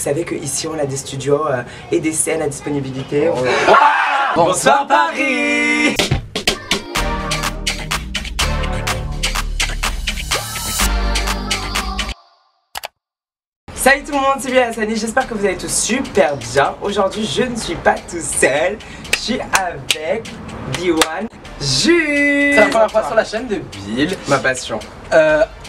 savez qu'ici on a des studios et des scènes à disponibilité. Oh. Bonsoir Paris. Salut tout le monde, c'est bien Hassani, j'espère que vous allez tous super bien. Aujourd'hui je ne suis pas tout seul, je suis avec D1 Jules. C'est la première fois sur la chaîne de Bill. Ma passion.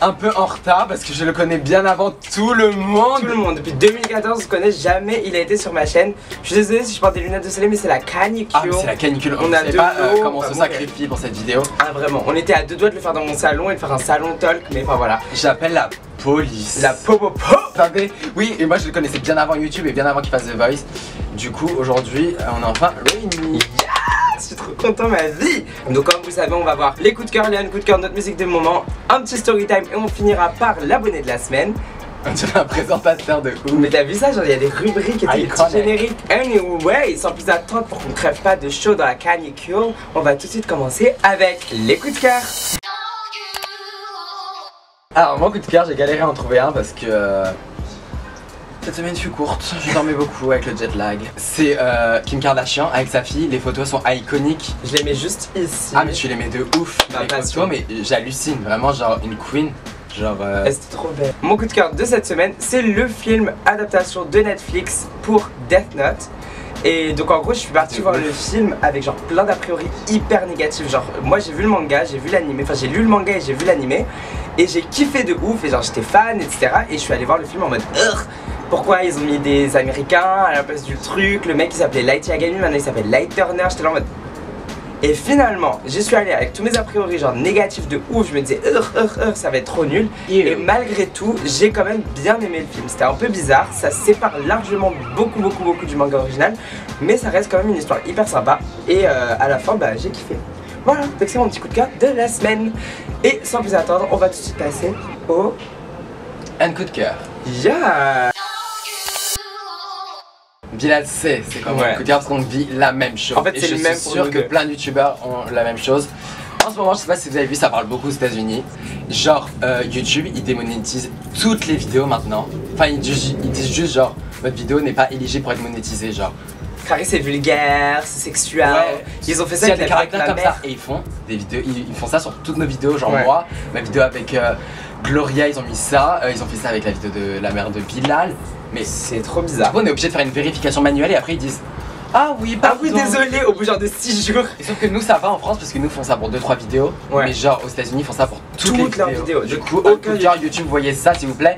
Un peu en retard parce que je le connais bien avant tout le monde. Tout le monde, depuis 2014 je connais, jamais il a été sur ma chaîne. Je suis désolée si je porte des lunettes de soleil mais c'est la canicule. Ah mais c'est la canicule, on a sait deux pas comment on se vraiment, sacrifie pour cette vidéo. Ah vraiment, on était à deux doigts de le faire dans mon salon et de faire un salon talk, mais enfin voilà. J'appelle la police. La popopo. Attendez, oui, et moi je le connaissais bien avant YouTube et bien avant qu'il fasse The Voice. Du coup aujourd'hui on est enfin réunis. Je suis trop content ma vie. Donc comme vous savez on va voir les coups de cœur, les coups de cœur, notre musique de moment, un petit story time et on finira par l'abonné de la semaine. On dirait un présentateur de ouf. Mais t'as vu ça, genre il y a des rubriques et des petits génériques. Anyway, sans plus attendre pour qu'on crève pas de chaud dans la canicule, on va tout de suite commencer avec les coups de cœur. Alors mon coup de cœur, j'ai galéré à en trouver un parce que cette semaine fut courte, je dormais beaucoup avec le jet lag. C'est Kim Kardashian avec sa fille, les photos sont iconiques. Je les mets juste ici. Ah mais tu les mets de ouf, les photos, mais j'hallucine, vraiment genre une queen. Genre c'était trop belle. Mon coup de cœur de cette semaine, c'est le film adaptation de Netflix pour Death Note. Et donc en gros je suis parti voir le film avec genre plein d'a priori hyper négatifs. Genre moi j'ai vu le manga, j'ai vu l'animé, enfin j'ai lu le manga et j'ai vu l'animé. Et j'ai kiffé de ouf et genre j'étais fan etc. Et je suis allé voir le film en mode pourquoi ils ont mis des américains à la place du truc. Le mec il s'appelait Light Yagami, maintenant il s'appelle Light Turner. J'étais là en mode... Et finalement, j'y suis allé avec tous mes a priori genre négatifs de ouf, je me disais ça va être trop nul. Et malgré tout, j'ai quand même bien aimé le film. C'était un peu bizarre, ça se sépare largement beaucoup du manga original, mais ça reste quand même une histoire hyper sympa. Et à la fin, bah j'ai kiffé. Voilà, donc c'est mon petit coup de cœur de la semaine. Et sans plus attendre, on va tout de suite passer au... un coup de cœur. Yeah. Bilal c'est comme un coup de cœur parce qu'on vit la même chose. En fait c'est le même. Je suis sûr que plein de youtubeurs ont la même chose. En ce moment je sais pas si vous avez vu, ça parle beaucoup aux États-Unis. Genre YouTube ils démonétisent toutes les vidéos maintenant. Enfin ils disent juste genre votre vidéo n'est pas éligible pour être monétisée genre. Carré c'est vulgaire, c'est sexuel. Ouais. Ils ont fait ça avec des caractères comme ça et ils font des vidéos, ils font ça sur toutes nos vidéos, genre moi, ma vidéo avec Gloria ils ont mis ça, ils ont fait ça avec la vidéo de la mère de Bilal. Mais c'est trop bizarre. On est obligé de faire une vérification manuelle et après ils disent ah oui, pardon. Ah oui, désolé, au bout genre de 6 jours. Et sauf que nous ça va en France parce que nous font ça pour 2-3 vidéos. Mais genre aux États-Unis ils font ça pour toutes leurs vidéos. Du coup, aucun YouTube, voyez ça s'il vous plaît.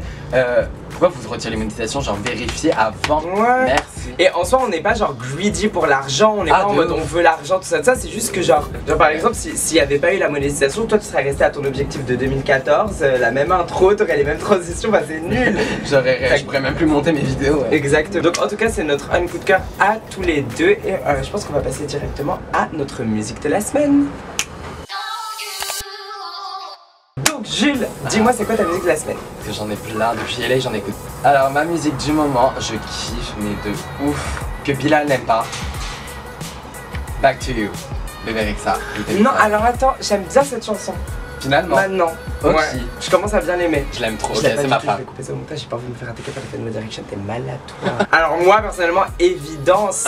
Pourquoi vous retirez les monétisations? Genre vérifiez avant. Merci. Et en soi on n'est pas genre greedy pour l'argent, on n'est pas en mode on veut l'argent, tout ça, c'est juste que genre par exemple s'il n'y avait pas eu la monétisation, toi tu serais resté à ton objectif de 2014, la même intro, t'aurais les mêmes transitions, bah c'est nul. Je pourrais même plus monter mes vidéos. Exactement. Donc en tout cas c'est notre un coup de cœur à tous les deux et je pense qu'on va passer directement à notre musique de la semaine. Jules, dis-moi c'est quoi ta musique de la semaine? Parce que j'en ai plein, depuis LA j'en écoute. Alors ma musique du moment, je kiffe mais de ouf, que Bilal n'aime pas. Back to You, Bébé Rexha. Non alors attends, j'aime bien cette chanson. Finalement. Maintenant. Ok. Ouais, je commence à bien l'aimer. Je l'aime trop, c'est ma femme. Je vais couper ça au montage, j'ai pas envie de me faire attaquer par les fans de One Direction, t'es malade toi. Alors moi personnellement, évidence.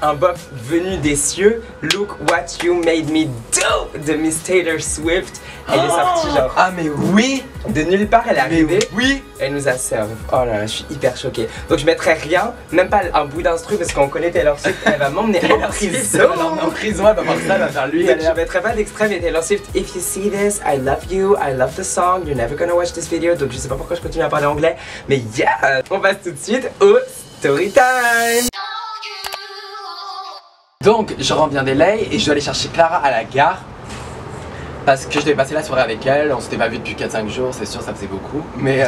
Un bop venu des cieux, Look What You Made Me Do de Miss Taylor Swift. Elle est sortie genre. Ah mais oui. De nulle part elle est arrivée. Oui. Elle nous a servi. Oh là là, je suis hyper choquée. Donc je mettrai rien, même pas un bout d'instru parce qu'on connaît Taylor Swift, elle va m'emmener en prison. Elle va m'emmener en prison, elle va voir ça, elle va faire lui. Je mettrai pas d'extrait mais Taylor Swift, if you see this, I love you, I love the song, you're never gonna watch this video. Donc je sais pas pourquoi je continue à parler anglais, mais yeah. On passe tout de suite au story time. Donc je rentre bien d'LA et je dois aller chercher Clara à la gare. Parce que je devais passer la soirée avec elle, on s'était pas vu depuis 4-5 jours, c'est sûr ça faisait beaucoup. Mais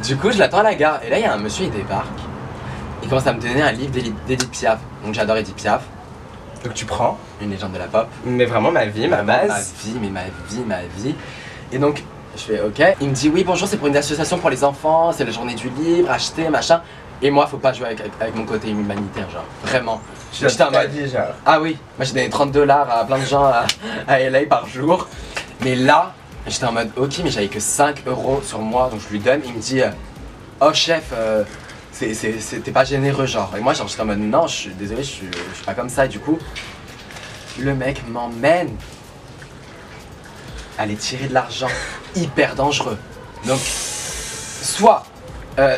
du coup je l'attends à la gare et là il y a un monsieur, il débarque. Il commence à me donner un livre d'Edith Piaf. Donc j'adore Edith Piaf. Donc tu prends une légende de la pop. Mais vraiment ma vie, ma base. Ma vie. Et donc je fais ok. Il me dit oui bonjour, c'est pour une association pour les enfants, c'est la journée du livre, acheter machin. Et moi faut pas jouer avec mon côté humanitaire genre, vraiment. J'étais en mode genre. Ah oui, moi j'ai donné 30 $ à plein de gens à LA par jour. Mais là, j'étais en mode ok mais j'avais que 5 € sur moi donc je lui donne. Il me dit oh chef, T'es pas généreux genre. Et moi genre j'étais en mode non, je suis désolé, je suis pas comme ça. Et du coup, le mec m'emmène aller tirer de l'argent, hyper dangereux. Donc, soit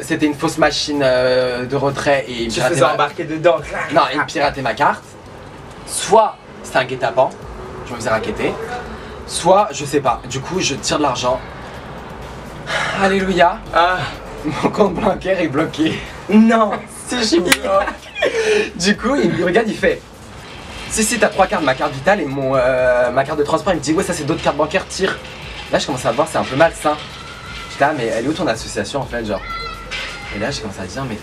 c'était une fausse machine de retrait et il me Tu faisais embarquer dedans. Non, il me piratait ma carte. Soit c'était un guet-apens, je me faisais racketter. Soit, je sais pas, du coup je tire de l'argent. Alléluia. Ah. Mon compte bancaire est bloqué. Non. Si, je Du coup, il me regarde, il fait si, t'as 3 cartes, ma carte vitale et ma carte de transport. Il me dit ouais, ça c'est d'autres cartes bancaires, tire. Là je commence à voir, c'est un peu malsain. J'étais là, mais elle est où ton association en fait, genre. Et là j'ai commencé à dire mais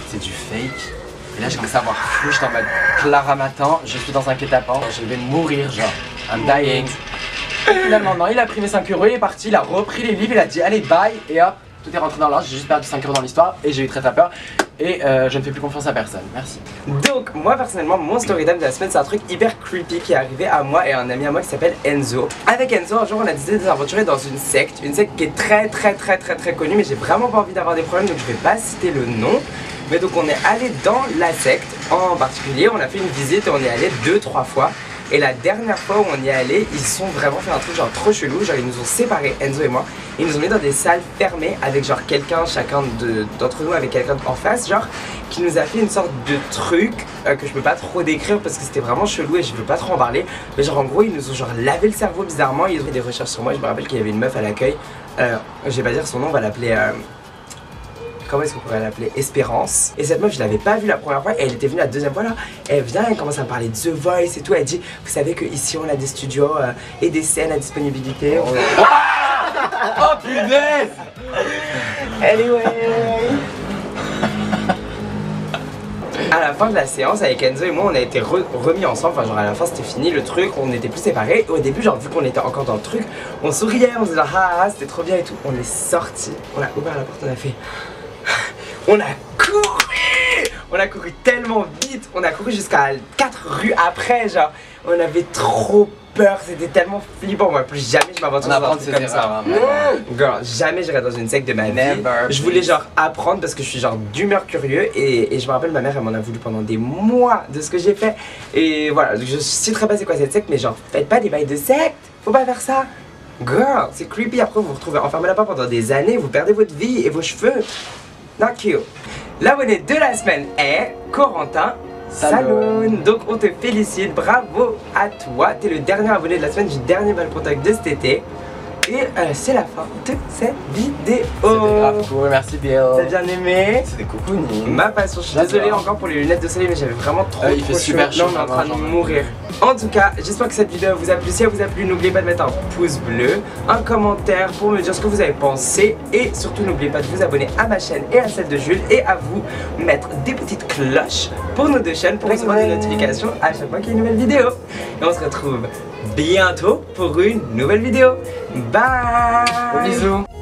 c'est du fake. Et là j'ai commencé à voir flou, j'étais en mode Clara m'attend, je suis dans un guet-apens, je vais mourir genre, I'm dying. Finalement non, il a pris mes 5 euros, il est parti, il a repris les livres, il a dit allez bye et hop, tout est rentré dans l'ordre, j'ai juste perdu 5 euros dans l'histoire et j'ai eu très peur. Et je ne fais plus confiance à personne, merci. Donc moi personnellement mon story time de la semaine c'est un truc hyper creepy qui est arrivé à moi et à un ami à moi qui s'appelle Enzo. Avec Enzo un jour on a décidé de s'aventurer dans une secte qui est très connue mais j'ai vraiment pas envie d'avoir des problèmes donc je vais pas citer le nom. Mais donc on est allé dans la secte en particulier, on a fait une visite et on y est allé 2-3 fois. Et la dernière fois où on y est allé, ils sont vraiment fait un truc genre trop chelou, genre ils nous ont séparés, Enzo et moi, ils nous ont mis dans des salles fermées avec genre chacun d'entre nous avec quelqu'un en face, genre qui nous a fait une sorte de truc que je peux pas trop décrire parce que c'était vraiment chelou et je veux pas trop en parler. Mais genre en gros ils nous ont genre lavé le cerveau bizarrement, ils ont fait des recherches sur moi, je me rappelle qu'il y avait une meuf à l'accueil, je vais pas dire son nom, on va l'appeler... Comment est-ce qu'on pourrait l'appeler? Espérance. Et cette meuf, je l'avais pas vue la première fois et elle était venue la deuxième fois là. Elle vient, elle commence à me parler de The Voice et tout. Elle dit, vous savez qu'ici on a des studios et des scènes à disponibilité. Oh punaise. Anyway. À la fin de la séance avec Enzo et moi on a été remis ensemble, enfin genre à la fin c'était fini le truc, on n'était plus séparés. Au début genre vu qu'on était encore dans le truc, on souriait, on se disait ah c'était trop bien et tout. On est sorti, on a ouvert la porte, on a fait... On a couru tellement vite, on a couru jusqu'à 4 rues après, genre on avait trop peur, c'était tellement flippant. Moi plus jamais je m'aventure dans un truc comme ça. Girl, jamais j'irai dans une secte de ma vie. Je voulais genre apprendre parce que je suis genre d'humeur curieux et je me rappelle ma mère elle m'en a voulu pendant des mois de ce que j'ai fait. Et voilà, je citerai pas c'est quoi cette secte mais genre faites pas des bails de secte, faut pas faire ça. Girl, c'est creepy, après vous vous retrouvez enfermé là-bas pendant des années, vous perdez votre vie et vos cheveux. Not cute. L'abonné de la semaine est Corentin Saloon. Donc on te félicite, bravo à toi. T'es le dernier abonné de la semaine du dernier Bal Contact de cet été. Et c'est la fin de cette vidéo. C'était grave cool, merci Bill. T'as bien aimé? C'était cocooning. Ma passion, je suis désolé encore pour les lunettes de soleil mais j'avais vraiment trop il fait super chaud. Là on est en train de mourir. En tout cas, j'espère que cette vidéo vous a plu. Si elle vous a plu, n'oubliez pas de mettre un pouce bleu, un commentaire pour me dire ce que vous avez pensé. Et surtout n'oubliez pas de vous abonner à ma chaîne et à celle de Jules. Et à vous mettre des petites cloches pour nos deux chaînes pour recevoir des notifications à chaque fois qu'il y a une nouvelle vidéo. Et on se retrouve bientôt pour une nouvelle vidéo. Bye. Bisous.